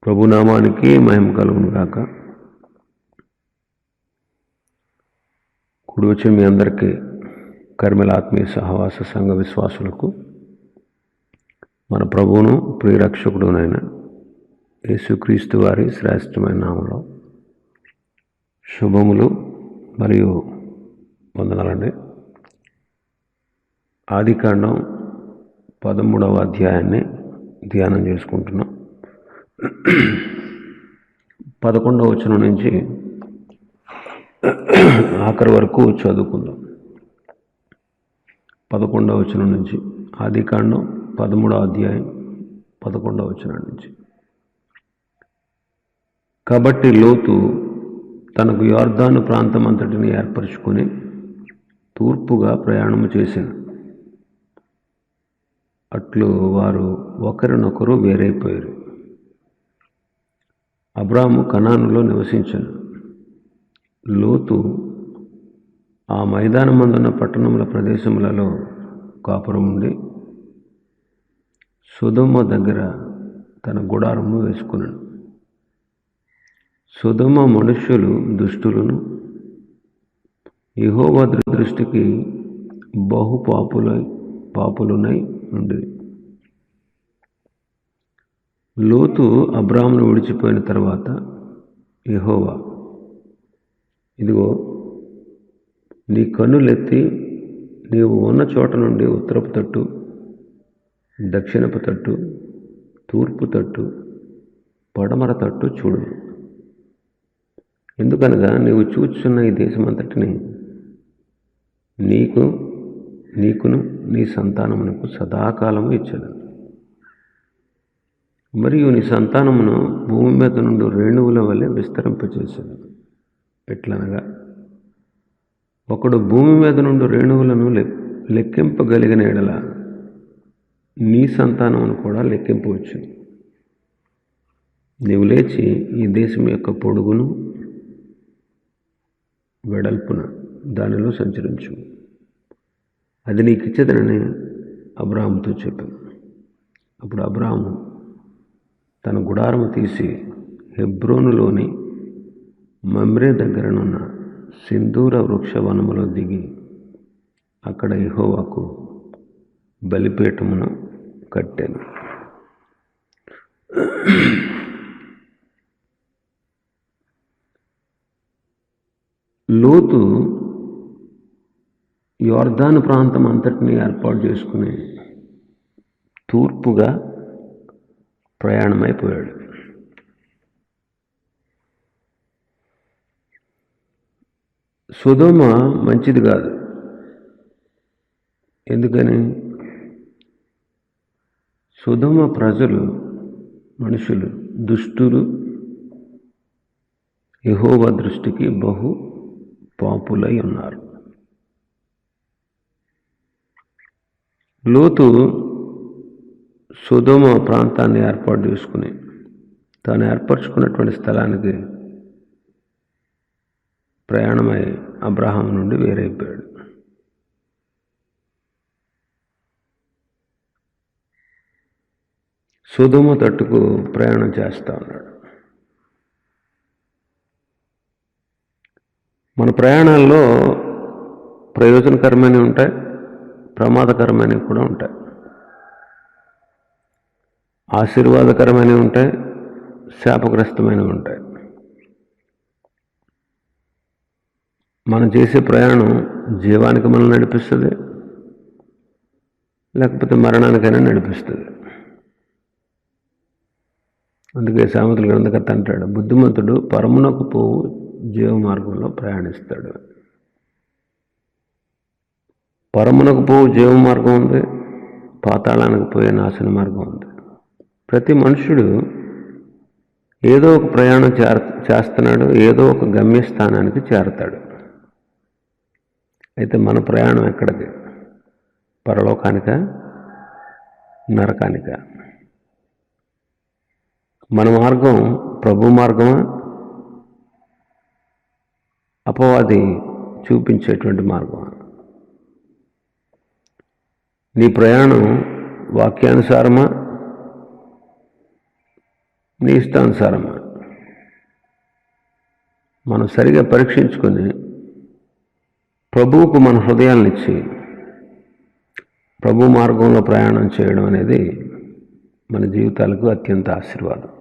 ప్రభునామానికి మహిమ కలుగును గాక. కూడి వచ్చిన మీ అందరికీ కర్మల ఆత్మీయ సహవాస సంఘ విశ్వాసులకు మన ప్రభువును ప్రియరక్షకుడునైన యేసుక్రీస్తు వారి శ్రేష్టమైన నామంలో శుభములు మరియు వందనాలండి. ఆదికాండం 13వ అధ్యాయాన్ని ధ్యానం చేసుకుంటున్నాం. 11వ వచనం నుంచి ఆఖరి వరకు చదువుకుందాం. 11వ వచనం నుంచి ఆదికాండం 13వ అధ్యాయం 11వ వచనం నుంచి. కాబట్టి లోతు తనకు యొర్దాను ప్రాంతం అంతటిని ఏర్పరచుకొని తూర్పుగా ప్రయాణము చేశాను. అట్లు వారు ఒకరినొకరు వేరైపోయారు. అబ్రాము కనానులో నివసించాను. లోతు ఆ మైదానమందున్న పట్టణముల ప్రదేశములలో కాపురం ఉండి సొదొమ దగ్గర తన గుడారము వేసుకున్నాడు. సొదొమ మనుష్యులు దుష్టులను, యెహోవా దృష్టికి బహు పాపులునై ఉండేది. లోతు అబ్రామును విడిచిపోయిన తర్వాత యెహోవా, ఇదిగో నీ కన్నులెత్తి నీవు ఉన్న చోట నుండి ఉత్తరపు తట్టు, దక్షిణపు తట్టు, తూర్పు తట్టు, పడమర తట్టు చూడు. ఎందుకనగా నీవు చూచుచున్న ఈ దేశమంతటిని నీకును నీ సంతానమునకు సదాకాలము ఇచ్చాను. మరియు నీ సంతానమును భూమి మీద నుండి రేణువుల వలె విస్తరింపచేశాను. ఎట్లనగా ఒకడు భూమి మీద నుండి రేణువులను లెక్కింపగలిగిన ఎడల నీ సంతానమును కూడా లెక్కింపవచ్చు. నీవు లేచి ఈ దేశం యొక్క పొడుగును వెడల్పున దానిలో సంచరించు, అది నీకు ఇచ్చేదనని అబ్రాహాముతో చెప్పాను. అప్పుడు అబ్రాహాము తన గుడారము తీసి హెబ్రోనులోని మమ్రే దగ్గరనున్న సింధూర వృక్షవనములో దిగి అక్కడ యెహోవాకు బలిపీఠమును కట్టాను. లోతు యొర్దాను ప్రాంతం అంతటిని ఏర్పాటు చేసుకుని తూర్పుగా ప్రయాణమైపోయాడు. సొదొమ మంచిది కాదు. ఎందుకని? సొదొమ ప్రజలు, మనుషులు దుష్టులు, యెహోవా దృష్టికి బహు పాపులై ఉన్నారు. లోతు సొదొమ ప్రాంతాన్ని ఏర్పాటు చేసుకుని తాను ఏర్పరచుకున్నటువంటి స్థలానికి ప్రయాణమై అబ్రాహాము నుండి వేరైపోయాడు. సొదొమ తట్టుకు ప్రయాణం చేస్తూ ఉన్నాడు. మన ప్రయాణాల్లో ప్రయోజనకరమైనవి ఉంటాయి, ప్రమాదకరమైనవి కూడా ఉంటాయి. ఆశీర్వాదకరమైనవి ఉంటాయి, శాపగ్రస్తమైనవి ఉంటాయి. మనం చేసే ప్రయాణం జీవానికి మనల్ని నడిపిస్తుంది, లేకపోతే మరణానికైనా నడిపిస్తుంది. అందుకే సామెతల గ్రంథకర్త అంటాడు, బుద్ధిమంతుడు పరమునకు పోవు జీవ మార్గంలో ప్రయాణిస్తాడు. పరమునకు పోవు జీవ మార్గం ఉంది, పాతాళానికి పోయే నాశన మార్గం ఉంది. ప్రతి మనుషుడు ఏదో ఒక ప్రయాణం చేస్తున్నాడు, ఏదో ఒక గమ్యస్థానానికి చేరతాడు. అయితే మన ప్రయాణం ఎక్కడికి? పరలోకానిక, నరకానిక? మన మార్గం ప్రభు మార్గమా, అపవాది చూపించేటువంటి మార్గమా? నీ ప్రయాణం వాక్యానుసారమా, నీ ఇష్టానుసారమా? మనం సరిగా పరీక్షించుకొని ప్రభువుకు మన హృదయాలను ఇచ్చి ప్రభు మార్గంలో ప్రయాణం చేయడం అనేది మన జీవితాలకు అత్యంత ఆశీర్వాదం.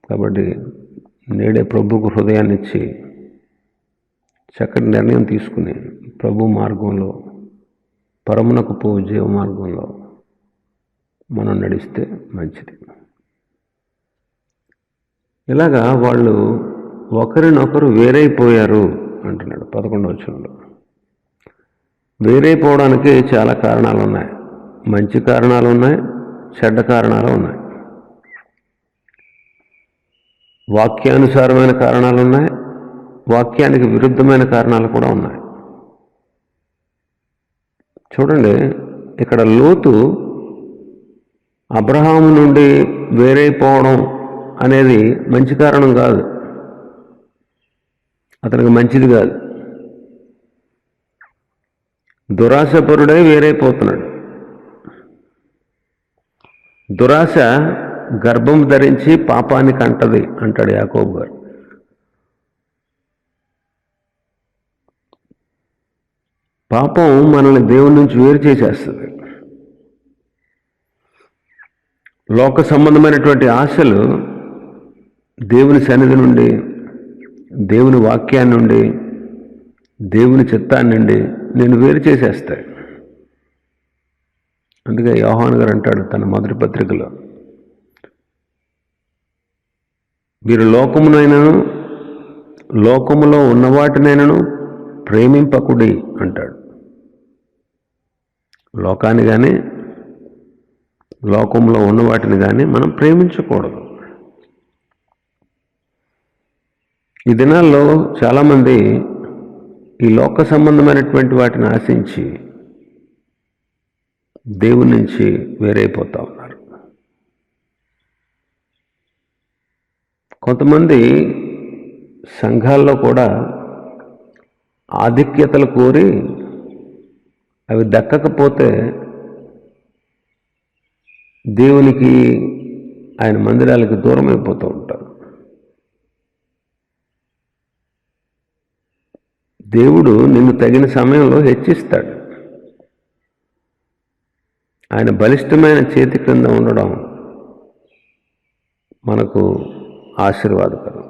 కాబట్టి నేడే ప్రభువుకు హృదయాన్ని ఇచ్చి చక్కటి నిర్ణయం తీసుకుని ప్రభు మార్గంలో, పరమునకు పోవు జీవ మార్గంలో మనం నడిస్తే మంచిది. ఇలాగా వాళ్ళు ఒకరినొకరు వేరైపోయారు అంటున్నాడు 11వ వచనంలో. వేరైపోవడానికి చాలా కారణాలు ఉన్నాయి. మంచి కారణాలు ఉన్నాయి, చెడ్డ కారణాలు ఉన్నాయి. వాక్యానుసారమైన కారణాలు ఉన్నాయి, వాక్యానికి విరుద్ధమైన కారణాలు కూడా ఉన్నాయి. చూడండి, ఇక్కడ లోతు అబ్రహాము నుండి వేరైపోవడం అనేది మంచి కారణం కాదు, అతనికి మంచిది కాదు. దురాశపరుడై వేరైపోతున్నాడు. దురాశ గర్భం ధరించి పాపానికి అంటది అంటాడు యాకోబు గారు. పాపం మనల్ని దేవుని నుంచి వేరు చేసేస్తుంది. లోక సంబంధమైనటువంటి ఆశలు దేవుని సన్నిధి నుండి, దేవుని వాక్యాన్ని నుండి, దేవుని చిత్తాన్ని నుండి నేను వేరు చేసేస్తాయి. అందుకే యోహాను గారు అంటాడు తన మొదటి పత్రికలో, మీరు లోకమునైనను లోకములో ఉన్నవాటినైనను ప్రేమింపకుడి అంటాడు. లోకాన్ని కానీ లోకంలో ఉన్నవాటిని కానీ మనం ప్రేమించకూడదు. ఈ దినాల్లో చాలామంది ఈ లోక సంబంధమైనటువంటి వాటిని ఆశించి దేవుని నుంచి వేరైపోతూ ఉన్నారు. కొంతమంది సంఘాల్లో కూడా ఆధిక్యతలు కోరి అవి దక్కకపోతే దేవునికి, ఆయన మందిరాలకు దూరం అయిపోతూ ఉంటారు. దేవుడు నిన్ను తగిన సమయంలో హెచ్చిస్తాడు. ఆయన బలిష్టమైన చేతి క్రింద ఉండడం మనకు ఆశీర్వాదకరం.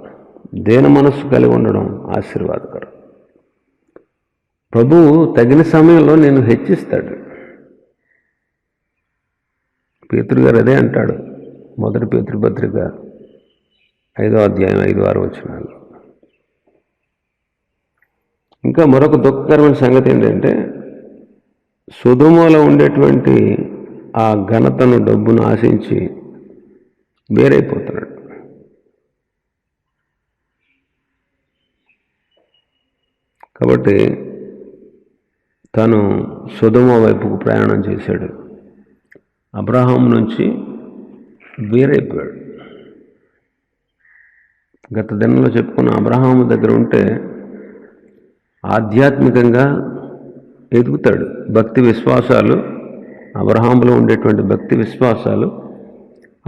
దేన మనస్సు కలిగి ఉండడం ఆశీర్వాదకరం. ప్రభువు తగిన సమయంలో నేను హెచ్చిస్తాడు. పేతురు గారు అదే అంటాడు మొదటి పేతురు పత్రిక 5వ అధ్యాయం 5-6 వచనాలు. ఇంకా మరొక దుఃఖకరమైన సంగతి ఏంటంటే, సొదొమలో ఉండేటువంటి ఆ ఘనతను, డబ్బును ఆశించి వేరైపోతున్నాడు. కాబట్టి తను సొదొమ వైపుకు ప్రయాణం చేశాడు. అబ్రహాము నుంచి వేరైపోయాడు. గత దినంలో చెప్పుకున్న అబ్రహాము దగ్గర ఉంటే ఆధ్యాత్మికంగా ఎదుగుతాడు. భక్తి విశ్వాసాలు, అబ్రహాములో ఉండేటువంటి భక్తి విశ్వాసాలు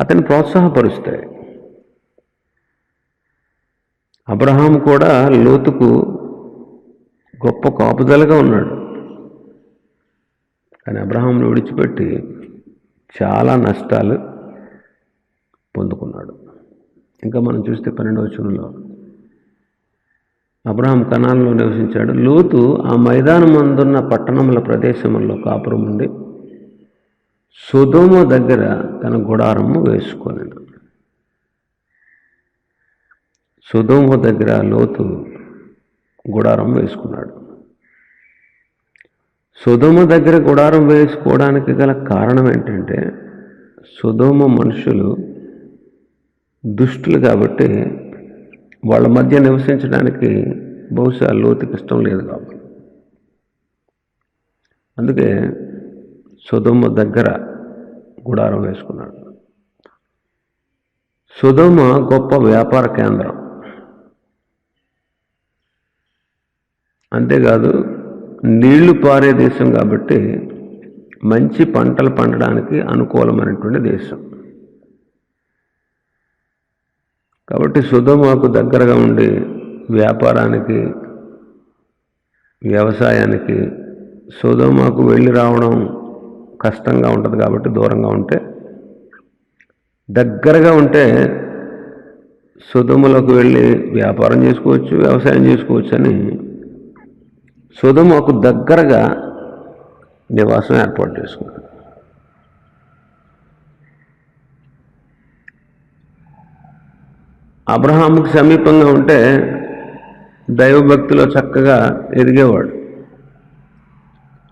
అతన్ని ప్రోత్సాహపరుస్తాయి. అబ్రహాము కూడా లోతుకు గొప్ప కాపుదలగా ఉన్నాడు. కానీ అబ్రహామును విడిచిపెట్టి చాలా నష్టాలు పొందుకున్నాడు. ఇంకా మనం చూస్తే 12వ వచనంలో అబ్రహాం కనానులో నివసించాడు. లోతు ఆ మైదానం అందున్న పట్టణముల ప్రదేశముల్లో కాపురం ఉండి సొదొమ దగ్గర తన గుడారము వేసుకొనెను. సొదొమ దగ్గర లోతు గుడారం వేసుకున్నాడు. సొదొమ దగ్గర గుడారం వేసుకోవడానికి గల కారణం ఏంటంటే, సొదొమ మనుషులు దుష్టులు కాబట్టి వాళ్ళ మధ్య నివసించడానికి బహుశా లోతుకి ఇష్టం లేదు కాబట్టి, అందుకే సొదొమ దగ్గర గుడారం వేసుకున్నాడు. సొదొమ గొప్ప వ్యాపార కేంద్రం. అంతేకాదు నీళ్లు పారే దేశం కాబట్టి మంచి పంటలు పండడానికి అనుకూలమైనటువంటి దేశం. కాబట్టి సొదొమకు దగ్గరగా ఉండి వ్యాపారానికి, వ్యవసాయానికి, సొదొమకు వెళ్ళి రావడం కష్టంగా ఉంటుంది కాబట్టి దూరంగా ఉంటే, దగ్గరగా ఉంటే సొదొమలోకి వెళ్ళి వ్యాపారం చేసుకోవచ్చు, వ్యవసాయం చేసుకోవచ్చు అని సొదొమకు దగ్గరగా నివాసం ఏర్పాటు చేసుకున్నాడు. అబ్రహాముకు సమీపంగా ఉంటే దైవభక్తిలో చక్కగా ఎదిగేవాడు.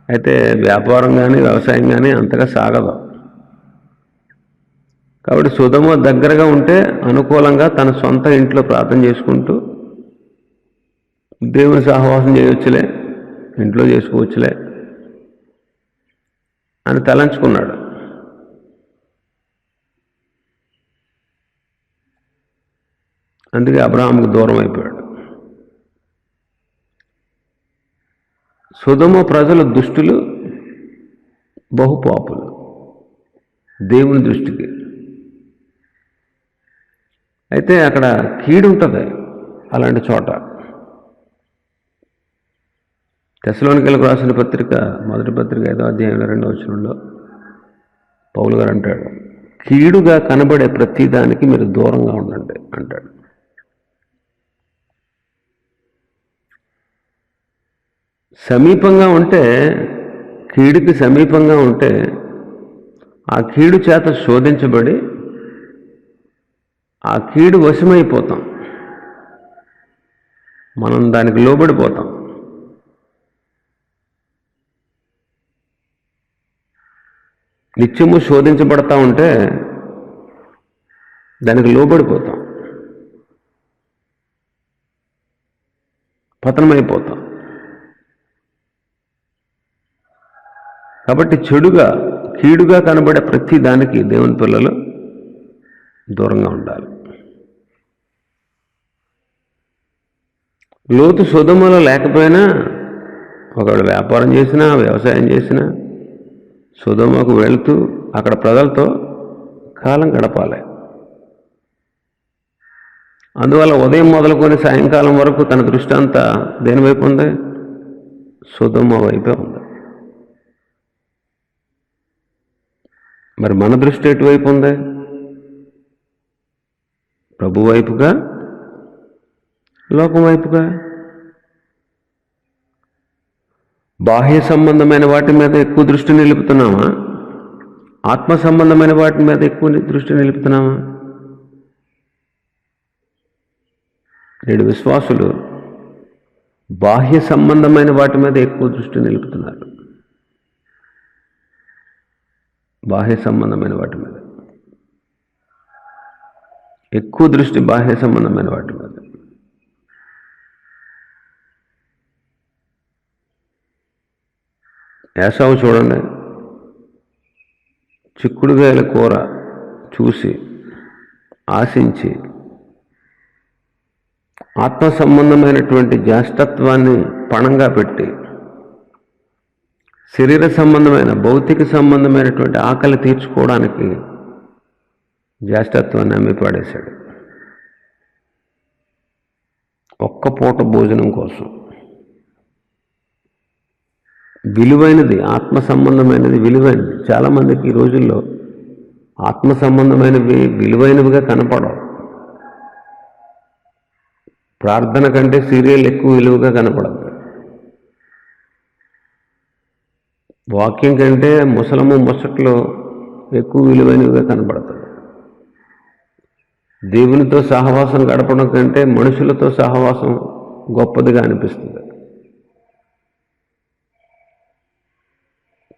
అయితే వ్యాపారం కానీ వ్యవసాయం కానీ అంతగా సాగదు. కాబట్టి సొదొమ దగ్గరగా ఉంటే అనుకూలంగా తన సొంత ఇంట్లో ప్రార్థన చేసుకుంటూ దేవుని సహవాసం చేయవచ్చులే, ఇంట్లో చేసుకోవచ్చులే అని తలంచుకున్నాడు. అందుకే అబ్రహాముకు దూరం అయిపోయాడు. సొదొమ ప్రజలు దుష్టులు, బహుపాపులు దేవుని దృష్టికి. అయితే అక్కడ కీడు ఉంటుంది అలాంటి చోట. తెస్సలోనికీయులకు రాసిన పత్రిక, మొదటి పత్రిక 5వ అధ్యాయం 2వ వచనంలో పౌలు గారు అంటాడు, కీడుగా కనబడే ప్రతిదానికి మీరు దూరంగా ఉండండి అంటాడు. సమీపంగా ఉంటే, కీడుకి సమీపంగా ఉంటే ఆ కీడు చేత శోధించబడి ఆ కీడు వశమైపోతాం, మనం దానికి లోబడిపోతాం. నిత్యము శోధించబడతా ఉంటే దానికి లోబడిపోతాం, పతనమైపోతాం. కాబట్టి కీడుగా కనబడే ప్రతి దానికి దేవుని పిల్లలు దూరంగా ఉండాలి. లోతు సొదొమలో లేకపోయినా, ఒకవేళ వ్యాపారం చేసినా, వ్యవసాయం చేసినా, సొదొమకు వెళుతూ అక్కడ ప్రజలతో కాలం గడపాలి. అందువల్ల ఉదయం మొదలుకొని సాయంకాలం వరకు తన దృష్టి అంతా దేని వైపు ఉంది? సొదొమ వైపే ఉంది. మరి మన దృష్టి ఎటువైపు ఉంది? ప్రభు వైపుగా, లోకం వైపుగా? బాహ్య సంబంధమైన వాటి మీద ఎక్కువ దృష్టి నిలుపుతున్నామా? ఆత్మ సంబంధమైన వాటి మీద ఎక్కువ దృష్టి నిలుపుతున్నామా? నేడు విశ్వాసులు బాహ్య సంబంధమైన వాటి మీద ఎక్కువ దృష్టి నిలుపుతున్నారు. బాహ్య సంబంధమైన వాటి మీద ఎక్కువ దృష్టి, బాహ్య సంబంధమైన వాటి మీద. ఏసావు చూడండి, చిక్కుడుగాయల కూర చూసి ఆశించి ఆత్మ సంబంధమైనటువంటి జ్యేష్ఠత్వాన్ని పణంగా పెట్టి శరీర సంబంధమైన, భౌతిక సంబంధమైనటువంటి ఆకలి తీర్చుకోవడానికి జ్యేష్ఠత్వాన్ని అమ్మి పాడేశాడు. ఒక్క పూట భోజనం కోసం. విలువైనది, ఆత్మ సంబంధమైనది విలువైనది. చాలామందికి ఈ రోజుల్లో ఆత్మ సంబంధమైనవి విలువైనవిగా కనపడవు. ప్రార్థన కంటే సీరియల్ ఎక్కువ విలువగా కనపడదు. వాక్యం కంటే ముసలము ముచ్చట్లు ఎక్కువ విలువైనవిగా కనపడతాయి. దేవునితో సహవాసం గడపడం కంటే మనుషులతో సహవాసం గొప్పదిగా అనిపిస్తుంది.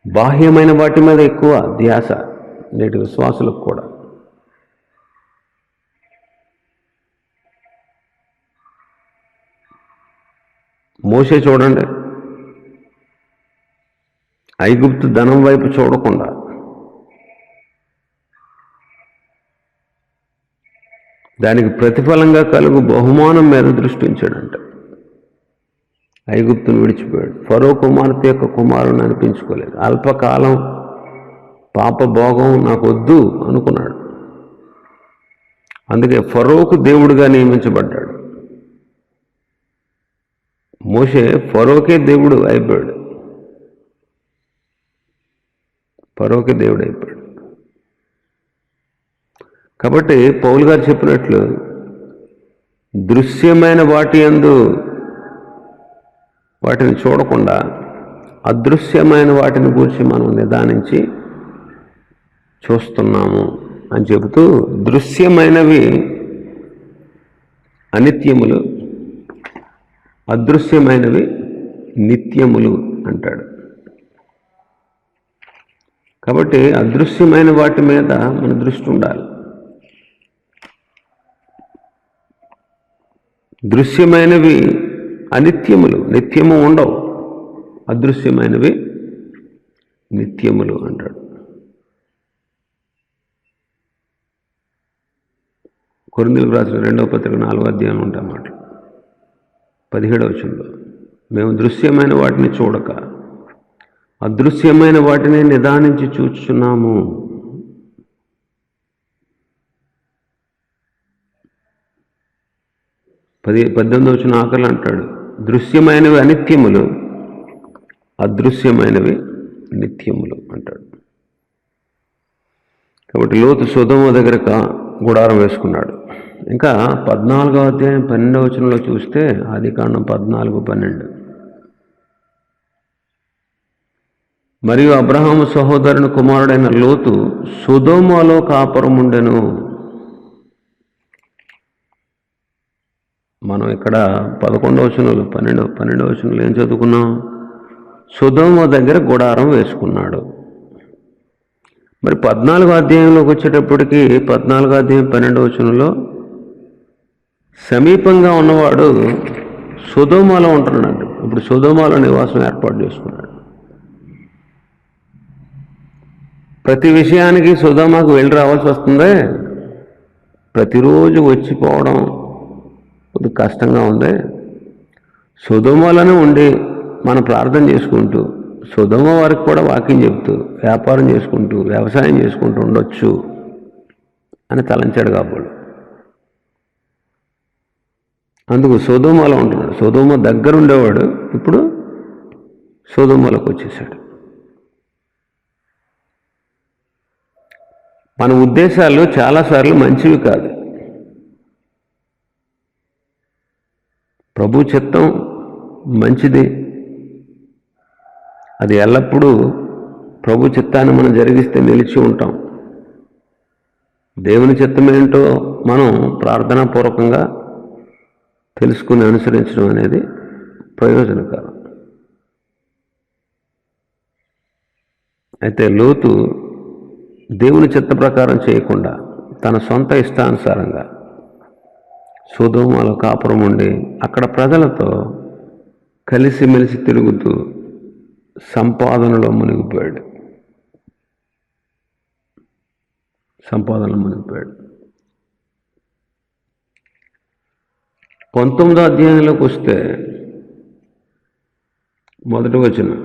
బాహ్యమైన వాటి మీద ఎక్కువ ధ్యాస నేటి విశ్వాసులకు కూడా. మోషే చూడండి, ఐగుప్తు ధనం వైపు చూడకుండా దానికి ప్రతిఫలంగా కలుగు బహుమానం మీద దృష్టి ఉంచాడంట. ఐగుప్తును విడిచిపోయాడు. ఫరో కుమార్తె యొక్క కుమారుని అనిపించుకోలేదు. అల్పకాలం పాప భోగం నాకు వద్దు అనుకున్నాడు. అందుకే ఫరోకు దేవుడిగా నియమించబడ్డాడు. మోషే ఫరోకే దేవుడు అయిపోయాడు. ఫరోకే దేవుడు అయిపోయాడు. కాబట్టి పౌలు గారు చెప్పినట్లు దృశ్యమైన వాటి యందు వాటిని చూడకుండా అదృశ్యమైన వాటిని గురించి మనం నిదానించి చూస్తున్నాము అని చెబుతూ, దృశ్యమైనవి అనిత్యములు, అదృశ్యమైనవి నిత్యములు అంటాడు. కాబట్టి అదృశ్యమైన వాటి మీద మన దృష్టి ఉండాలి. దృశ్యమైనవి అనిత్యములు, నిత్యము ఉండవు. అదృశ్యమైనవి నిత్యములు అంటాడు. కొరింథీయులకు రాసిన 2వ పత్రిక 4వ అధ్యాయం ఉంటామాట 17వ వచనంలో, మేము దృశ్యమైన వాటిని చూడక అదృశ్యమైన వాటిని నిదానించి చూచుచున్నాము. పద్దెనిమిదవ వచనం ఆకలి అంటాడు, దృశ్యమైనవి అనిత్యములు, అదృశ్యమైనవి నిత్యములు అంటాడు. కాబట్టి లోతు సొదొమ దగ్గర గుడారం వేసుకున్నాడు. ఇంకా 14వ అధ్యాయం 12వ వచనంలో చూస్తే, ఆదికాండం 14:12, మరియు అబ్రహాము సహోదరుని కుమారుడైన లోతు సొదొమలో కాపురముండెను. మనం ఇక్కడ 11వ వచనంలో 12వ వచనంలో ఏం చదువుకున్నాం? సొదొమ దగ్గర గుడారం వేసుకున్నాడు. మరి 14వ అధ్యాయంలోకి వచ్చేటప్పటికి 14వ అధ్యాయం 12వ వచనంలో సమీపంగా ఉన్నవాడు సొదొమలో ఉంటున్నాడు. ఇప్పుడు సొదొమలో నివాసం ఏర్పాటు చేసుకున్నాడు. ప్రతి విషయానికి సొదొమకు వెళ్ళి రావాల్సి వస్తుంది. ప్రతిరోజు వచ్చిపోవడం కొద్ది కష్టంగా ఉంది. సొదొమలోనే ఉండి మనం ప్రార్థన చేసుకుంటూ, సొదొమ వారికి కూడా వాక్యం చెప్తూ, వ్యాపారం చేసుకుంటూ, వ్యవసాయం చేసుకుంటూ ఉండొచ్చు అని తలంచాడు కాబోలు. అందుకు సొదొమలో ఉంటున్నాడు. సొదొమ దగ్గర ఉండేవాడు, ఇప్పుడు సొదొమలోకి వచ్చేసాడు. మన ఉద్దేశాలు చాలాసార్లు మంచివి కాదు. ప్రభు చిత్తం మంచిది. అది ఎల్లప్పుడూ ప్రభు చిత్తాన్ని మనం జరిగిస్తే నిలిచి ఉంటాం. దేవుని చిత్తం ఏంటో మనం ప్రార్థనాపూర్వకంగా తెలుసుకుని అనుసరించడం అనేది ప్రయోజనకరం. అయితే లోతు దేవుని చిత్త ప్రకారం చేయకుండా తన సొంత ఇష్టానుసారంగా సొదొమలో కాపురం ఉండి అక్కడ ప్రజలతో కలిసిమెలిసి తిరుగుతూ సంపాదనలో మునిగిపోయాడు. 19వ అధ్యాయంలోకి వస్తే మొదటి వచనం,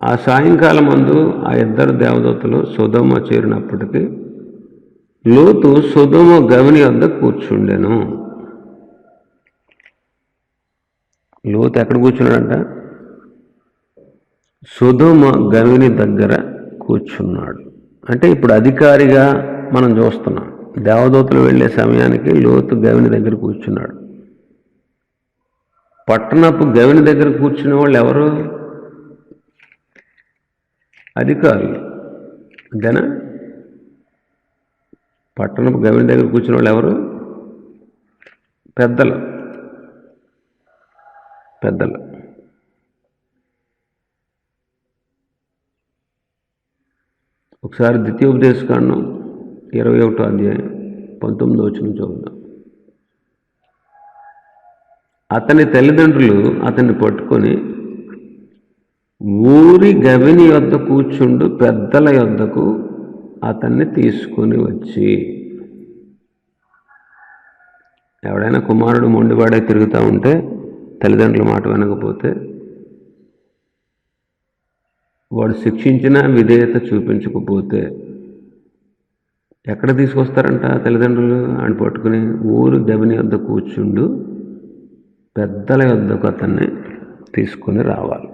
ఆ సాయంకాలం మందు ఆ ఇద్దరు దేవదూతలు సొదొమ చేరినప్పటికీ లోతు సొదొమ గవిని వద్ద కూర్చుండెను. లోతు ఎక్కడ కూర్చున్నాడంట? సొదొమ గవిని దగ్గర కూర్చున్నాడు. అంటే ఇప్పుడు అధికారిగా మనం చూస్తున్నాం. దేవదూతలు వెళ్ళే సమయానికి లోతు గవిని దగ్గర కూర్చున్నాడు. పట్టణపు గవిని దగ్గర కూర్చునే వాళ్ళు ఎవరు? అధికారులు. అంతేనా? పట్టణపు గవిని దగ్గర కూర్చునే వాళ్ళు ఎవరు? పెద్దలు. ఒకసారి ద్వితీయోపదేశకాండం 21వ అధ్యాయం 19వ వచనం చూద్దాం. అతని తల్లిదండ్రులు అతన్ని పట్టుకొని ఊరి గవిని యొద్ద కూర్చుండు పెద్దల యొద్దకు అతన్ని తీసుకొని వచ్చి. ఎవడైనా కుమారుడు మొండివాడే తిరుగుతూ ఉంటే, తల్లిదండ్రుల మాట వినకపోతే, వాడు శిక్షించినా విధేయత చూపించకపోతే ఎక్కడ తీసుకొస్తారంట తల్లిదండ్రులు అని పట్టుకుని ఊరు గవిని వద్ద కూర్చుండు పెద్దల వద్దకు అతన్ని తీసుకుని రావాలి.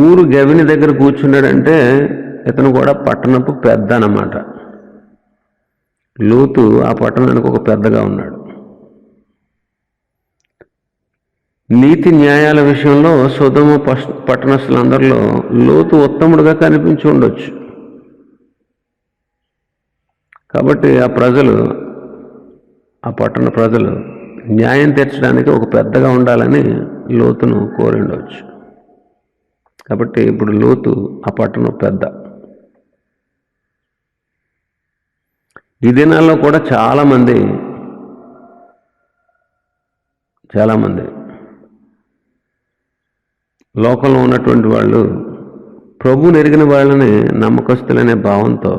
ఊరు గవిని దగ్గర కూర్చున్నాడంటే ఇతను కూడా పట్టణపు పెద్ద అన్నమాట. లోతు ఆ పట్టణానికి ఒక పెద్దగా ఉన్నాడు. నీతి న్యాయాల విషయంలో సొదొమ పట్టణస్థులందరిలో లోతు ఉత్తముడుగా కనిపించి ఉండొచ్చు. కాబట్టి ఆ పట్టణ ప్రజలు న్యాయం తీర్చడానికి ఒక పెద్దగా ఉండాలని లోతును కోరి ఉండవచ్చు. కాబట్టి ఇప్పుడు లోతు ఆ పట్టణం పెద్ద. ఈ దినాల్లో కూడా చాలామంది లోకంలో ఉన్నటువంటి వాళ్ళు ప్రభువుని ఎరిగిన వాళ్ళని నమ్మకస్తులనే భావంతో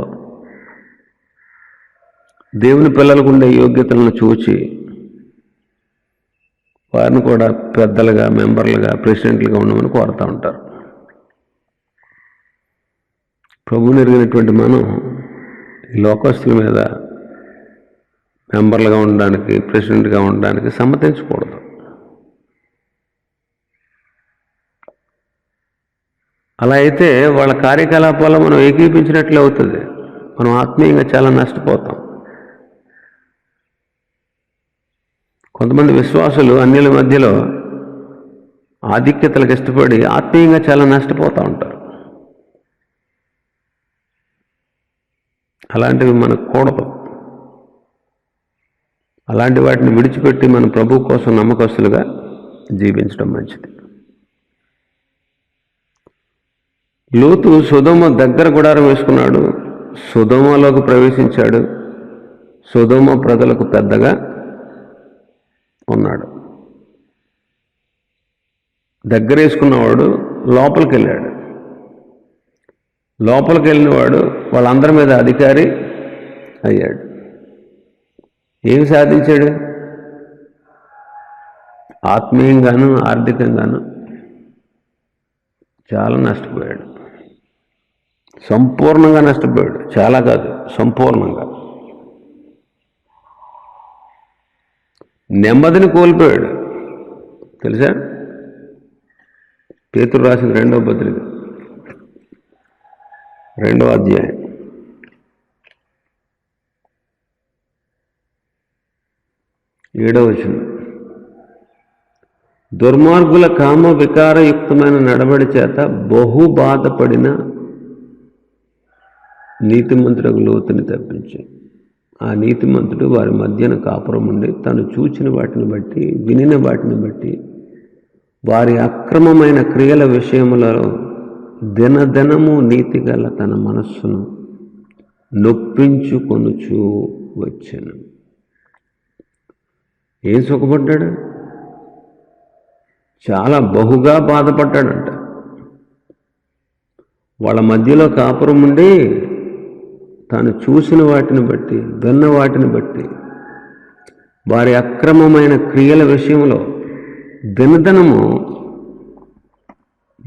దేవుని పిల్లలకు ఉండే యోగ్యతలను చూచి వారిని కూడా పెద్దలుగా, మెంబర్లుగా, ప్రెసిడెంట్లుగా ఉండమని కోరుతూ ఉంటారు. ప్రభువుని ఎరిగినటువంటి మనం లోకస్తుల మీద మెంబర్లుగా ఉండడానికి, ప్రెసిడెంట్గా ఉండడానికి సమ్మతించకూడదు. అలా అయితే వాళ్ళ కార్యకలాపాల్లో మనం ఏకీపించినట్లే అవుతుంది. మనం ఆత్మీయంగా చాలా నష్టపోతాం. కొంతమంది విశ్వాసులు అన్యుల మధ్యలో ఆధిక్యతలకు ఇష్టపడి ఆత్మీయంగా చాలా నష్టపోతూ ఉంటారు. అలాంటివి మనకు కూడదు. అలాంటి వాటిని విడిచిపెట్టి మన ప్రభు కోసం నమ్మకస్తులుగా జీవించడం మంచిది. లోతు సొదొమ దగ్గర గుడారం వేసుకున్నాడు. సొదొమలోకి ప్రవేశించాడు. సొదొమ ప్రజలకు పెద్దగా ఉన్నాడు. దగ్గర వేసుకున్నవాడు లోపలికి వెళ్ళాడు. లోపలికి వెళ్ళినవాడు వాళ్ళందరి మీద అధికారి అయ్యాడు. ఏమి సాధించాడు? ఆత్మీయంగాను ఆర్థికంగాను చాలా నష్టపోయాడు. సంపూర్ణంగా నష్టపోయాడు. చాలా కాదు, సంపూర్ణంగా. నెమ్మదిని కోల్పోయాడు. తెలుసా? పేతురు రాసిన 2వ పత్రిక 2వ అధ్యాయం 7వ వచనం. దుర్మార్గుల కామ వికారయుక్తమైన నడవడి చేత బహు బాధపడిన నీతిమంతుడకు లోతుని తప్పించి, ఆ నీతిమంతుడు వారి మధ్యన కాపురం ఉండి తను చూచిన వాటిని బట్టి, వినిన వాటిని బట్టి వారి అక్రమమైన క్రియల విషయములలో దినదినము నీతిగల తన మనస్సును నొప్పించుకొనుచూ వచ్చాను. ఏం సుఖపడ్డాడు? చాలా బహుగా బాధపడ్డాడంట. వాళ్ళ మధ్యలో కాపురం ఉండి తాను చూసిన వాటిని బట్టి, విన్న వాటిని బట్టి వారి అక్రమమైన క్రియల విషయంలో దినదినము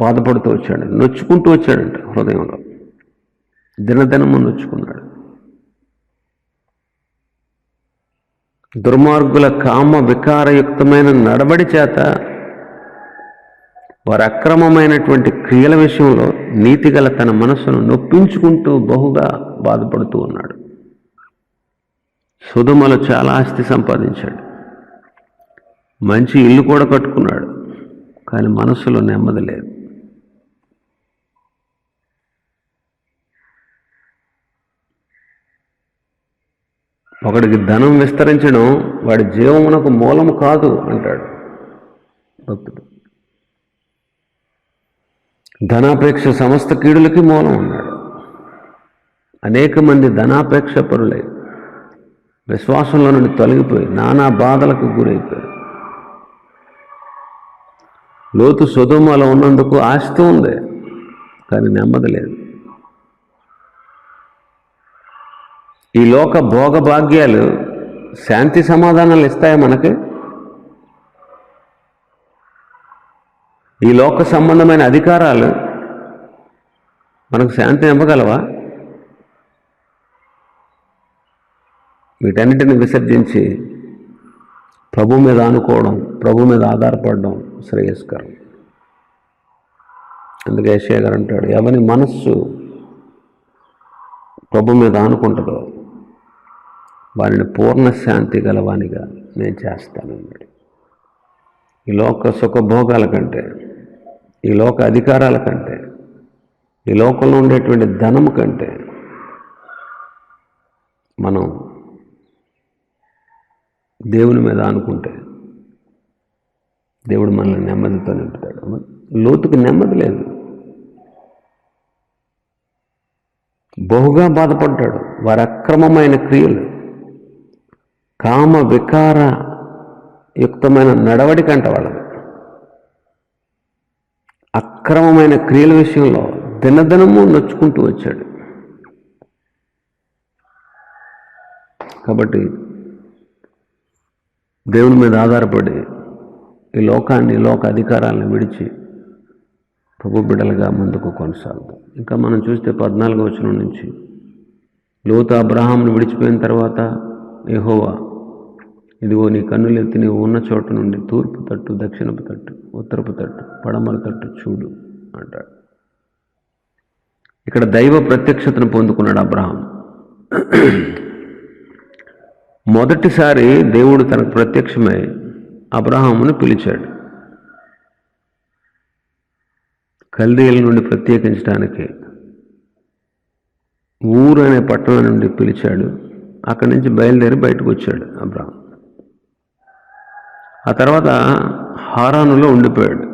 బాధపడుతూ వచ్చాడు, నొచ్చుకుంటూ వచ్చాడంట. హృదయంలో దినదినము నొచ్చుకున్నాడు. దుర్మార్గుల కామ వికారయుక్తమైన నడవడి చేత వారి అక్రమమైనటువంటి క్రియల విషయంలో నీతిగల తన మనస్సును నొప్పించుకుంటూ బహుగా బాధపడుతూ ఉన్నాడు. సొదొమలో చాలా ఆస్తి సంపాదించాడు. మంచి ఇల్లు కూడా కట్టుకున్నాడు. కానీ మనస్సులో నెమ్మది లేదు. ఒకడికి ధనం విస్తరించడం వాడి జీవమునకు మూలము కాదు అంటాడు భక్తుడు. ధనాపేక్ష సమస్త కీడులకి మూలం అన్నాడు. అనేక మంది ధనాపేక్ష పరులై విశ్వాసంలో నుండి తొలగిపోయి నానా బాధలకు గురైపోయారు. లోతు సొదొమలో ఉన్నందుకు ఆస్తి ఉంది, కానీ నెమ్మది లేదు. ఈ లోక భోగభాగ్యాలు శాంతి సమాధానాలు ఇస్తాయా మనకి? ఈ లోక సంబంధమైన అధికారాలు మనకు శాంతిని ఇవ్వగలవా? వీటన్నిటిని విసర్జించి ప్రభు మీద ఆనుకోవడం, ప్రభు మీద ఆధారపడడం శ్రేయస్కరం. అందుకే యెషయా గారు అంటాడు, ఎవని మనస్సు ప్రభు మీద ఆనుకుంటుందో వారిని పూర్ణ శాంతి గలవానిగా నేను చేస్తానన్నాడు. ఈ లోక సుఖభోగాల కంటే, ఈ లోక అధికారాల కంటే, ఈ లోకంలో ఉండేటువంటి ధనము కంటే మనం దేవుని మీద ఆనుకుంటే దేవుడు మనల్ని నెమ్మదితో నింపుతాడు. లోతుకు నెమ్మది లేదు, బహుగా బాధపడ్డాడు. వారి అక్రమమైన క్రియలు, కామ వికార యుక్తమైన నడవడిక అంట వాళ్ళది. అక్రమమైన క్రియల విషయంలో దినదినము నొచ్చుకుంటూ వచ్చాడు. కాబట్టి దేవుని మీద ఆధారపడి ఈ లోకాన్ని, లోక అధికారాలను విడిచి ప్రభు బిడ్డలుగా ముందుకు కొనసాగుతాం. ఇంకా మనం చూస్తే 14వ వచనం నుంచి, లోతు అబ్రహామును విడిచిపోయిన తర్వాత యెహోవా, ఇదిగో నీ కన్నులెత్తి నీవు ఉన్న చోట నుండి తూర్పు తట్టు, దక్షిణపు తట్టు, ఉత్తరపు తట్టు, పడమర తట్టు చూడు అంటాడు. ఇక్కడ దైవ ప్రత్యక్షతను పొందుకున్నాడు అబ్రహాం. మొదటిసారి దేవుడు తనకు ప్రత్యక్షమై అబ్రహామును పిలిచాడు. కల్దీయుల నుండి ప్రత్యేకించడానికి ఊరు అనే పట్టణం నుండి పిలిచాడు. అక్కడి నుంచి బయలుదేరి బయటకు వచ్చాడు అబ్రహాం. ఆ తర్వాత హారానులో ఉండిపోయాడు.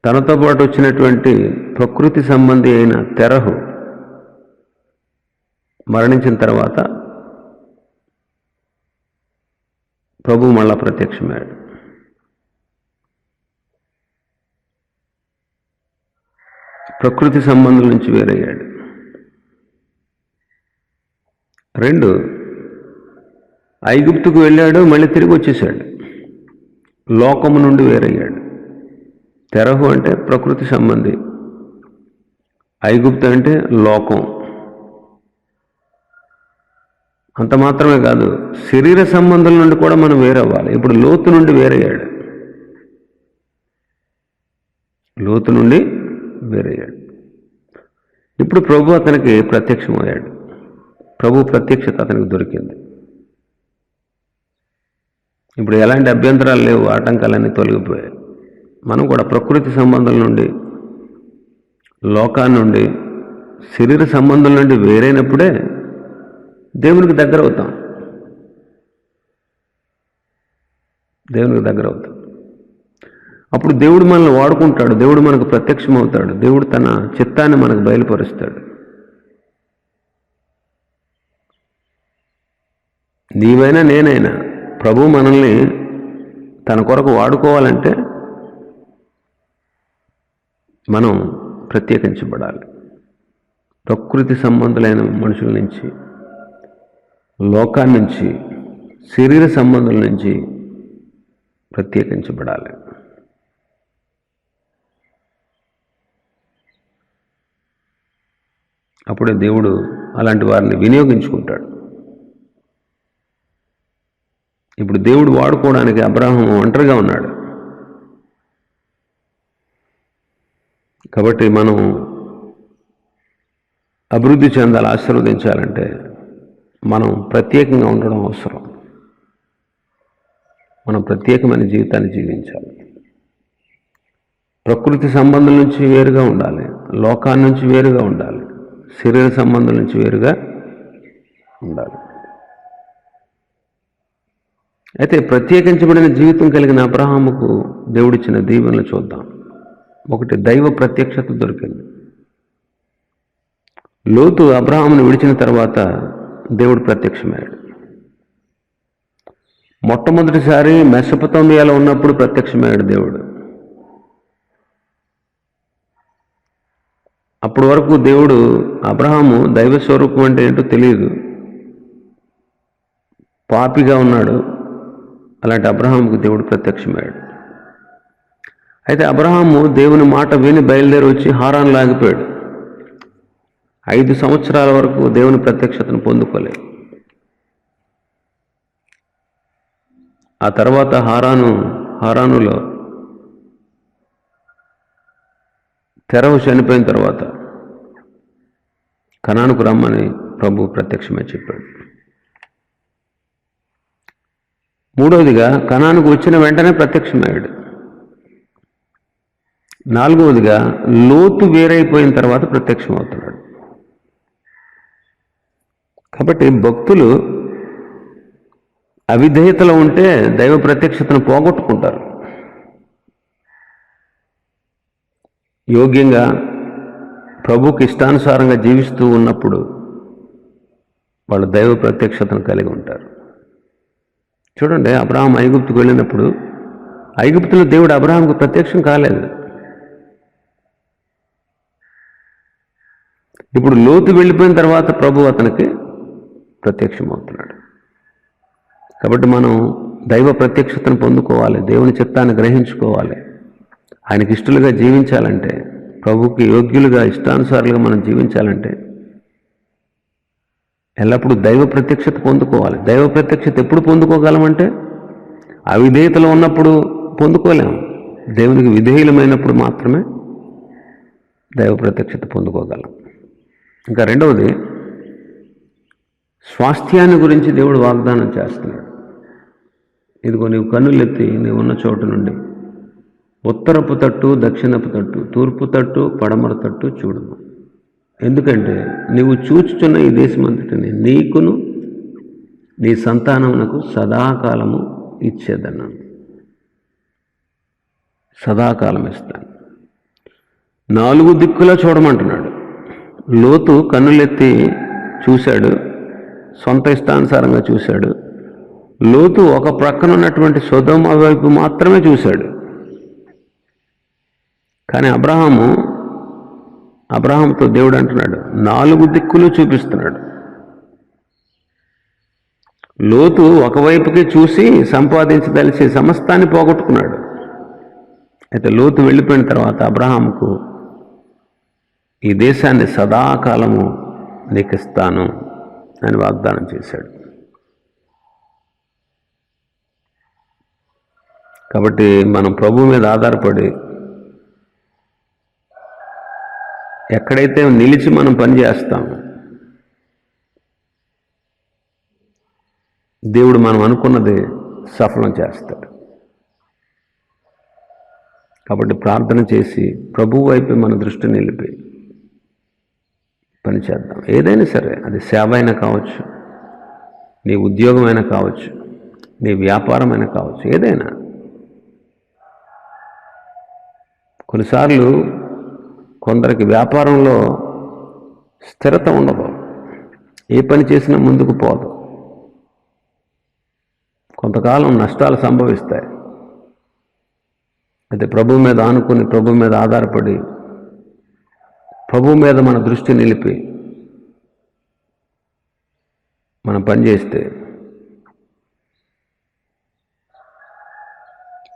తనతో పాటు వచ్చినటువంటి ప్రకృతి సంబంధి అయిన తెరహు మరణించిన తర్వాత ప్రభు మళ్ళా ప్రత్యక్షమయ్యాడు. ప్రకృతి సంబంధం నుంచి వేరయ్యాడు. 2, ఐగుప్తుకు వెళ్ళాడు, మళ్ళీ తిరిగి వచ్చేసాడు. లోకము నుండి వేరయ్యాడు. తెరహు అంటే ప్రకృతి సంబంధి, ఐగుప్తు అంటే లోకం. అంత మాత్రమే కాదు, శరీర సంబంధం నుండి కూడా మనం వేరవ్వాలి. ఇప్పుడు లోతు నుండి వేరయ్యాడు. లోతు నుండి వేరయ్యాడు. ఇప్పుడు ప్రభు అతనికి ప్రత్యక్షమయ్యాడు. ప్రభు ప్రత్యక్షత అతనికి దొరికింది. ఇప్పుడు ఎలాంటి అభ్యంతరాలు లేవు, ఆటంకాలన్నీ తొలగిపోయాయి. మనం కూడా ప్రకృతి సంబంధం నుండి, లోకాన్ని నుండి, శరీర సంబంధం నుండి వేరైనప్పుడే దేవునికి దగ్గర అవుతాం. దేవునికి దగ్గర అవుతాం. అప్పుడు దేవుడు మనల్ని వాడుకుంటాడు. దేవుడు మనకు ప్రత్యక్షమవుతాడు. దేవుడు తన చిత్తాన్ని మనకు బయలుపరుస్తాడు. నీవైనా నేనైనా ప్రభు మనల్ని తన కొరకు వాడుకోవాలంటే మనం ప్రత్యేకించబడాలి. ప్రకృతి సంబంధులైన మనుషుల నుంచి, లోకాన్ని నుంచి, శరీర సంబంధుల నుంచి ప్రత్యేకించబడాలి. అప్పుడే దేవుడు అలాంటి వారిని వినియోగించుకుంటాడు. ఇప్పుడు దేవుడు వాడుకోవడానికి అబ్రహాము ఒంటరిగా ఉన్నాడు. కాబట్టి మనం అభివృద్ధి చెందాలి, ఆశీర్వదించాలంటే మనం ప్రత్యేకంగా ఉండడం అవసరం. మనం ప్రత్యేకమైన జీవితాన్ని జీవించాలి. ప్రకృతి సంబంధం నుంచి వేరుగా ఉండాలి, లోకాన్ని నుంచి వేరుగా ఉండాలి, శరీర సంబంధం నుంచి వేరుగా ఉండాలి. అయితే ప్రత్యేకించబడిన జీవితం కలిగిన అబ్రహాముకు దేవుడిచ్చిన దీవెనలు చూద్దాం. 1, దైవ ప్రత్యక్షత దొరికింది. లోతు అబ్రహామును విడిచిన తర్వాత దేవుడు ప్రత్యక్షమయ్యాడు. మొట్టమొదటిసారి మెసొపొతామియాలో ఉన్నప్పుడు ప్రత్యక్షమయ్యాడు దేవుడు. అప్పటి వరకు దేవుడు, అబ్రహాము దైవ స్వరూపం అంటే ఏంటో తెలియదు, పాపిగా ఉన్నాడు. అలాంటి అబ్రహాముకు దేవుడు ప్రత్యక్షమయ్యాడు. అయితే అబ్రహాము దేవుని మాట విని బయలుదేరి వచ్చి హారాను లాగిపోయాడు. 5 సంవత్సరాల వరకు దేవుని ప్రత్యక్షతను పొందుకోలేదు. ఆ తర్వాత హారానులో తెరహు చనిపోయిన తర్వాత కనానుకు రమ్మని ప్రభు ప్రత్యక్షమే చెప్పాడు. మూడవదిగా కనానుకు వచ్చిన వెంటనే ప్రత్యక్షమయ్యాడు. నాలుగవదిగా లోతు వేరైపోయిన తర్వాత ప్రత్యక్షమవుతున్నాడు. కాబట్టి భక్తులు అవిధేయతలో ఉంటే దైవ ప్రత్యక్షతను పోగొట్టుకుంటారు. యోగ్యంగా ప్రభుకి ఇష్టానుసారంగా జీవిస్తూ ఉన్నప్పుడు వాళ్ళు దైవ ప్రత్యక్షతను కలిగి ఉంటారు. చూడండి, అబ్రహాం ఐగుప్తుకు వెళ్ళినప్పుడు ఐగుప్తులో దేవుడు అబ్రహాంకు ప్రత్యక్షం కాలేదు. ఇప్పుడు లోతు వెళ్ళిపోయిన తర్వాత ప్రభు అతనికి ప్రత్యక్షమవుతున్నాడు. కాబట్టి మనం దైవ ప్రత్యక్షతను పొందుకోవాలి, దేవుని చిత్తాన్ని గ్రహించుకోవాలి. ఆయనకి ఇష్టలుగా జీవించాలంటే, ప్రభుకి యోగ్యులుగా ఇష్టానుసారులుగా మనం జీవించాలంటే ఎల్లప్పుడూ దైవ ప్రత్యక్షత పొందుకోవాలి. దైవ ప్రత్యక్షత ఎప్పుడు పొందుకోగలమంటే అవిధేయతలో ఉన్నప్పుడు పొందుకోలేము. దేవునికి విధేయులమైనప్పుడు మాత్రమే దైవ ప్రత్యక్షత పొందుకోగలం. ఇంకా రెండవది, స్వాస్థ్యాన్ని గురించి దేవుడు వాగ్దానం చేస్తున్నాడు. ఇదిగో నీవు కన్నులెత్తి నీవు ఉన్న చోటు నుండి ఉత్తరపు తట్టు, దక్షిణపు తట్టు, తూర్పు తట్టు, పడమర తట్టు చూడుము. ఎందుకంటే నీవు చూచుచున్న ఈ దేశమంతటిని నీకును నీ సంతానమునకు సదాకాలము ఇచ్చేదన్నాను. సదాకాలం ఇస్తాను. 4 దిక్కులా చూడమంటున్నాడు. లోతు కన్నులెత్తి చూశాడు, సొంత ఇష్టానుసారంగా చూశాడు. లోతు ఒక ప్రక్కన ఉన్నటువంటి సొదొమ వైపు మాత్రమే చూశాడు. కానీ అబ్రహాంతో దేవుడు అంటున్నాడు 4 దిక్కులు చూపిస్తున్నాడు. లోతు ఒకవైపుకి చూసి సంపాదించదలిసి సమస్తాన్ని పోగొట్టుకున్నాడు. అయితే లోతు వెళ్ళిపోయిన తర్వాత అబ్రహాంకు ఈ దేశాన్ని సదాకాలము నీకిస్తాను అని వాగ్దానం చేశాడు. కాబట్టి మనం ప్రభు మీద ఆధారపడి ఎక్కడైతే నిలిచి మనం పనిచేస్తామో దేవుడు మనం అనుకున్నది సఫలం చేస్తాడు. కాబట్టి ప్రార్థన చేసి ప్రభు వైపు మన దృష్టి నిలిపి పని చేద్దాం. ఏదైనా సరే, అది సేవ అయినా కావచ్చు, నీ ఉద్యోగమైనా కావచ్చు, నీ వ్యాపారమైనా కావచ్చు, ఏదైనా. కొన్నిసార్లు కొందరికి వ్యాపారంలో స్థిరత ఉండదు, ఏ పని చేసినా ముందుకు పోదు, కొంతకాలం నష్టాలు సంభవిస్తాయి. అయితే ప్రభు మీద ఆనుకుని, ప్రభు మీద ఆధారపడి, ప్రభు మీద మన దృష్టి నిలిపి మనం పనిచేస్తే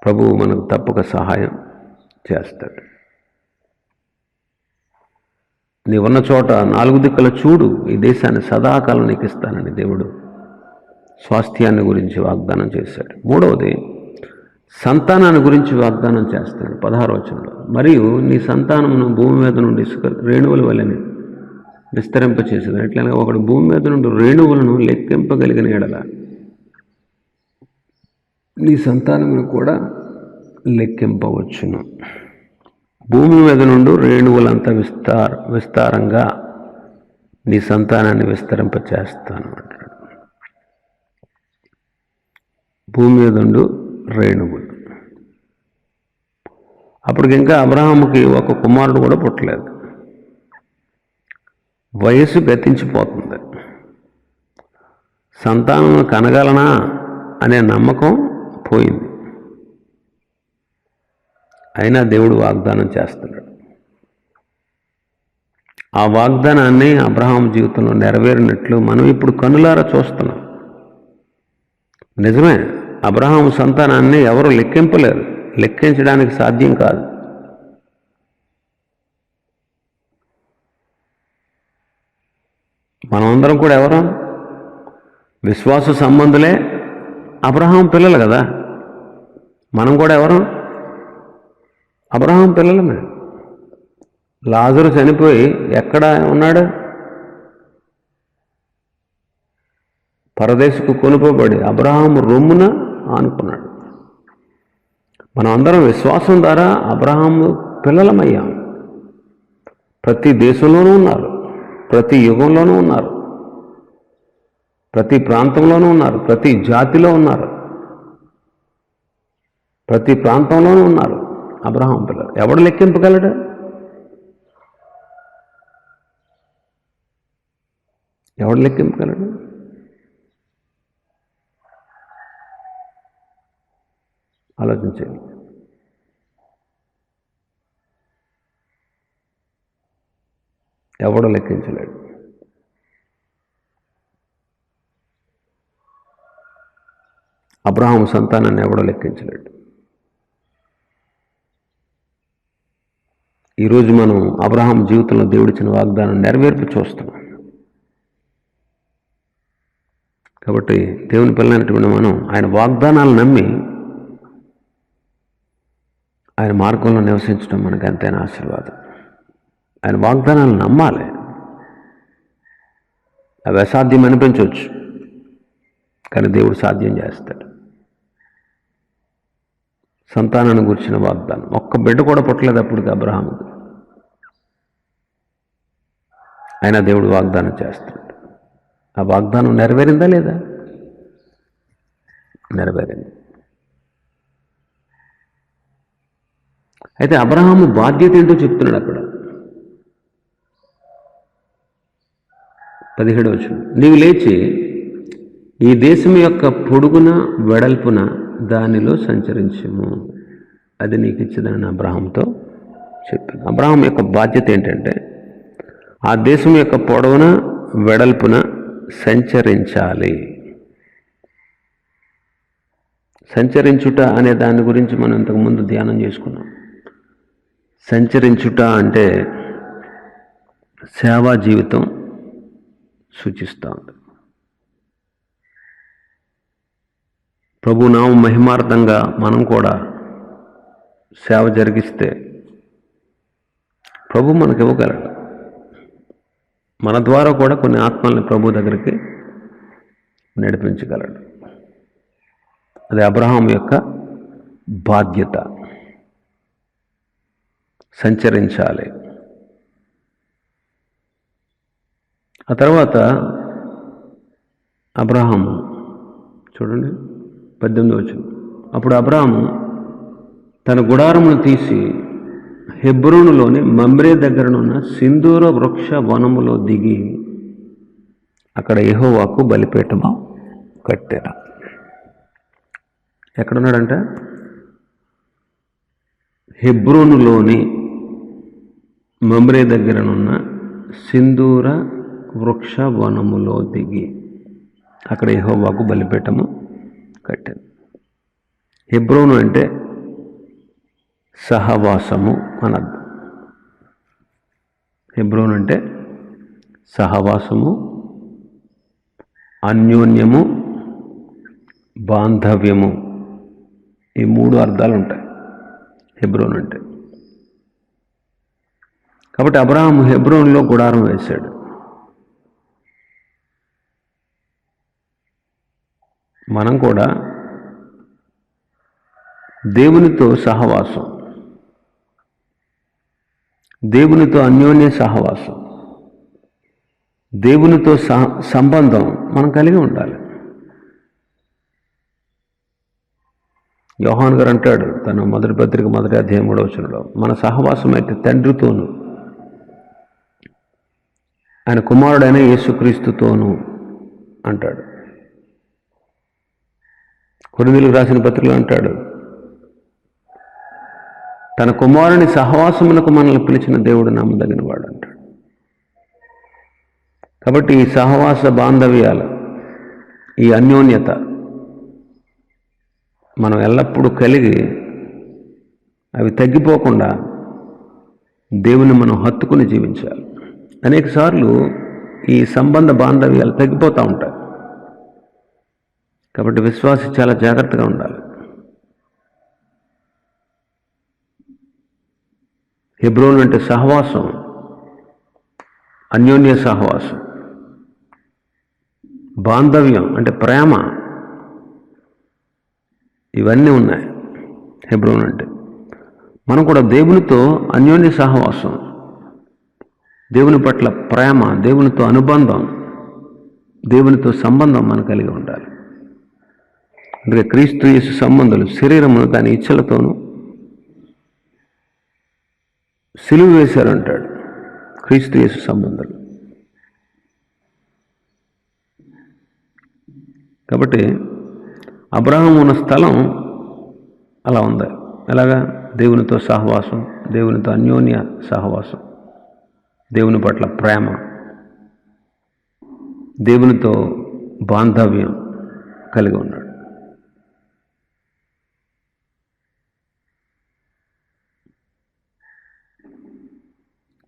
ప్రభువు మనకు తప్పక సహాయం చేస్తాడు. నీవున్న చోట 4 దిక్కుల చూడు, ఈ దేశాన్ని సదాకాలం నీకు ఇస్తానని దేవుడు స్వాస్థ్యాన్ని గురించి వాగ్దానం చేశాడు. మూడవది, సంతానాన్ని గురించి వాగ్దానం చేస్తాడు 16వ వచనంలో. మరియు నీ సంతానమును భూమి మీద నుండి ఇసుక రేణువుల వలె విస్తరింపచేసేది. ఎట్లనగా ఒకడు భూమి మీద నుండి రేణువులను లెక్కింపగలిగిన ఎడల నీ సంతానమును కూడా లెక్కింపవచ్చును. భూమి మీద నుండి రేణువులంతా విస్తారంగా నీ సంతానాన్ని విస్తరింపచేస్తాను అంటాడు. భూమి మీద నుండి రేణువులు. అప్పటికి ఇంకా అబ్రహాముకి ఒక కుమారుడు కూడా పుట్టలేదు. వయస్సు గతించిపోతుంది. సంతానం కనగలనా అనే నమ్మకం పోయింది. అయినా దేవుడు వాగ్దానం చేస్తున్నాడు. ఆ వాగ్దానాన్ని అబ్రహాం జీవితంలో నెరవేరినట్లు మనం ఇప్పుడు కనులారా చూస్తున్నాం. నిజమే, అబ్రహాం సంతానాన్ని ఎవరు లెక్కింపలేరు, లెక్కించడానికి సాధ్యం కాదు. మనమందరం కూడా ఎవరం? విశ్వాస సంబంధులే, అబ్రహాం పిల్లలు కదా. మనం కూడా ఎవరం? అబ్రహాం పిల్లలమే. లాజరు చనిపోయి ఎక్కడ ఉన్నాడు? పరదేశకు కొనుకోబడి అబ్రహాం రొమ్మున ఆనుకున్నాడు. మనం అందరం విశ్వాసం ద్వారా అబ్రహాము పిల్లలమయ్యాం. ప్రతి దేశంలోనూ ఉన్నారు, ప్రతి యుగంలోనూ ఉన్నారు, ప్రతి ప్రాంతంలోనూ ఉన్నారు, ప్రతి జాతిలో ఉన్నారు, ప్రతి ప్రాంతంలోనూ ఉన్నారు అబ్రహాం పిల్లలు. ఎవడు లెక్కింపగలడు? ఎవడు లెక్కింపగలడు? ఆలోచించండి. ఎవడు లెక్కించలేడు. అబ్రహాము సంతానాన్ని ఎవడో లెక్కించలేడు. ఈరోజు మనం అబ్రహాం జీవితంలో దేవుడిచ్చిన వాగ్దానం నెరవేర్పు చూస్తున్నాం. కాబట్టి దేవుని పిల్లలైనటువంటి మనం ఆయన వాగ్దానాలు నమ్మి ఆయన మార్గంలో నివసించడం మనకు ఎంతైనా ఆశీర్వాదం. ఆయన వాగ్దానాలు నమ్మాలి. అవి అసాధ్యం అనిపించవచ్చు, కానీ దేవుడు సాధ్యం చేస్తాడు. సంతానాన్ని గురించిన వాగ్దానం, ఒక్క బిడ్డ కూడా పుట్టలేదు అప్పటికి అబ్రహాముకి, అయినా దేవుడు వాగ్దానం చేస్తాడు. ఆ వాగ్దానం నెరవేరిందా లేదా? నెరవేరింది. అయితే అబ్రహాము బాధ్యత ఏంటో చెప్తున్నాడు అక్కడ. 17వ వచనం, నీవు లేచి ఈ దేశం యొక్క పొడుగున వెడల్పున దానిలో సంచరించుము, అది నీకు ఇచ్చేదని అబ్రహాంతో చెప్పాను. అబ్రహాం యొక్క బాధ్యత ఏంటంటే ఆ దేశం యొక్క పొడవున వెడల్పున సంచరించాలి. సంచరించుట అనే దాని గురించి మనం ఇంతకుముందు ధ్యానం చేసుకున్నాం. సంచరించుట అంటే సేవా జీవితం సూచిస్తూ ఉంది. ప్రభు నామ మహిమార్థంగా మనం కూడా సేవ జరిగిస్తే ప్రభు మనకు ఇవ్వగలడు. మన ద్వారా కూడా కొన్ని ఆత్మల్ని ప్రభు దగ్గరికి నడిపించగలడు. అది అబ్రహాం యొక్క బాధ్యత. సంచరించాలి. ఆ తర్వాత అబ్రహాము చూడండి 18వ వచనం, అప్పుడు అబ్రహాము తన గుడారమును తీసి హెబ్రోనులోని మమ్రే దగ్గరనున్న సింధూర వృక్ష వనములో దిగి అక్కడ యెహోవాకు బలిపీఠము కట్టాను. ఎక్కడున్నాడంట? హెబ్రోనులోని మమ్రే దగ్గరనున్న సింధూర వృక్ష వనములో దిగి అక్కడ యెహోవాకు బలిపీఠము కట్టాను. హెబ్రోను అంటే సహవాసము అనర్థం. హెబ్రోను అంటే సహవాసము, అన్యోన్యము, బాంధవ్యము, ఈ 3 అర్థాలు ఉంటాయి హెబ్రోన్ అంటే. కాబట్టి అబ్రహాము హెబ్రోన్లో గుడారం వేశాడు. మనం కూడా దేవునితో సహవాసం, దేవునితో అన్యోన్య సహవాసం, దేవునితో సంబంధం మనం కలిగి ఉండాలి. యోహాను గారు అంటాడు తన మొదటి పత్రిక 1వ అధ్యాయం 3వ వచనంలో, మన సహవాసం అయితే తండ్రితోనూ ఆయన కుమారుడైన యేసుక్రీస్తుతోనూ అంటాడు. కొరింథీయులకు రాసిన పత్రికలో అంటాడు, తన కుమారుని సహవాసమునకు మనల్ని పిలిచిన దేవుడు నమ్మదగిన వాడు అంటాడు. కాబట్టి ఈ సహవాస బాంధవ్యాలు, ఈ అన్యోన్యత మనం ఎల్లప్పుడూ కలిగి అవి తగ్గిపోకుండా దేవుని మనం హత్తుకుని జీవించాలి. అనేకసార్లు ఈ సంబంధ బాంధవ్యాలు తగ్గిపోతూ ఉంటాయి. కాబట్టి విశ్వాసి చాలా జాగ్రత్తగా ఉండాలి. హెబ్రోన్ అంటే సహవాసం, అన్యోన్య సహవాసం. బాంధవ్యం అంటే ప్రేమ, ఇవన్నీ ఉన్నాయి హెబ్రోన్ అంటే. మనం కూడా దేవునితో అన్యోన్య సహవాసం, దేవుని పట్ల ప్రేమ, దేవునితో అనుబంధం, దేవునితో సంబంధం మనం కలిగి ఉండాలి. అందుకే క్రీస్తు యేసు సంబంధాలు శరీరమును దాని ఇచ్చలతోనూ సిలువ వేశారంటాడు. క్రీస్తు యేసు సంబంధాలు. కాబట్టి అబ్రహాము ఉన్న స్థలం అలా ఉంది. ఎలాగా? దేవునితో సహవాసం, దేవునితో అన్యోన్య సహవాసం, దేవుని పట్ల ప్రేమ, దేవునితో బాంధవ్యం కలిగి ఉన్నాడు.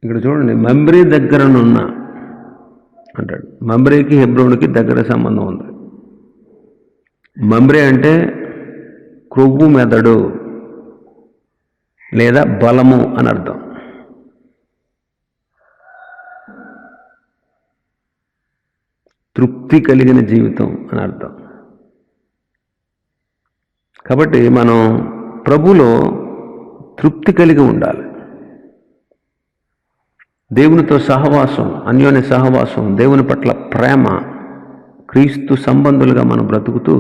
ఇక్కడ చూడండి, మమ్రే దగ్గరనున్న అంటాడు. మమ్రేకి హెబ్రోనుకి దగ్గర సంబంధం ఉంది. మమ్రే అంటే క్రొవ్వు మెదడు లేదా బలము అని అర్థం. తృప్తి కలిగిన జీవితం అని అర్థం. కాబట్టి మనం ప్రభులో తృప్తి కలిగి ఉండాలి. దేవునితో సహవాసం, అన్యోన్య సహవాసం, దేవుని పట్ల ప్రేమ, క్రీస్తు సంబంధులుగా మనం బ్రతుకుతూ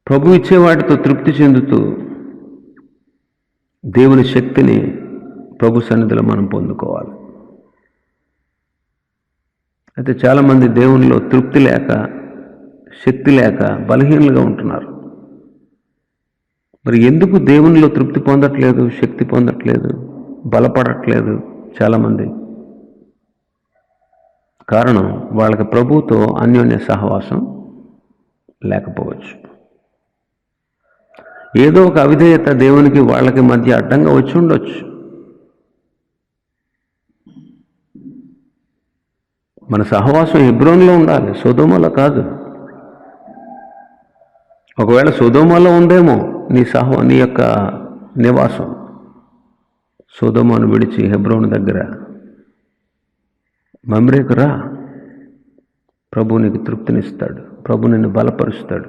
ప్రభు ఇచ్చే వాటితో తృప్తి చెందుతూ దేవుని శక్తిని ప్రభు సన్నిధిలో మనం పొందుకోవాలి. అయితే చాలామంది దేవునిలో తృప్తి లేక, శక్తి లేక బలహీనులుగా ఉంటున్నారు. మరి ఎందుకు దేవునిలో తృప్తి పొందట్లేదు, శక్తి పొందట్లేదు, బలపడట్లేదు చాలామంది? కారణం వాళ్ళకి ప్రభువుతో అన్యోన్య సహవాసం లేకపోవచ్చు. ఏదో ఒక అవిధేయత దేవునికి వాళ్ళకి మధ్య అడ్డంగా వచ్చి ఉండొచ్చు. మన సహవాసం హెబ్రోన్లో ఉండాలి, సొదొమలో కాదు. ఒకవేళ సొదొమలో ఉందేమో నీ యొక్క నివాసం, సొదొమను విడిచి హెబ్రోను దగ్గర మమ్రేకు రా. ప్రభు నీకు తృప్తినిస్తాడు, ప్రభు నిన్ను బలపరుస్తాడు.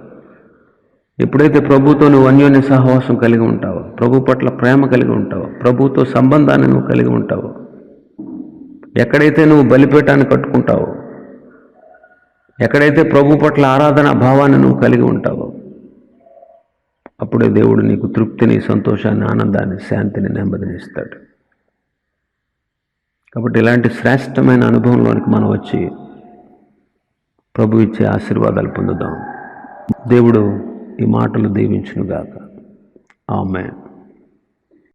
ఎప్పుడైతే ప్రభుతో నువ్వు అన్యోన్య సహవాసం కలిగి ఉంటావో, ప్రభు పట్ల ప్రేమ కలిగి ఉంటావో, ప్రభుతో సంబంధాన్ని నువ్వు కలిగి ఉంటావో, ఎక్కడైతే నువ్వు బలిపీఠాన్ని కట్టుకుంటావో, ఎక్కడైతే ప్రభు పట్ల ఆరాధన భావాన్ని నువ్వు కలిగి ఉంటావో, అప్పుడే దేవుడు నీకు తృప్తిని, సంతోషాన్ని, ఆనందాన్ని, శాంతిని, నెమ్మదిని ఇస్తాడు. కాబట్టి ఇలాంటి శ్రేష్టమైన అనుభవంలోనికి మనం వచ్చి ప్రభు ఇచ్చే ఆశీర్వాదాలు పొందుదాం. దేవుడు ఈ మాటలు దీవించునుగాక. ఆమేన్.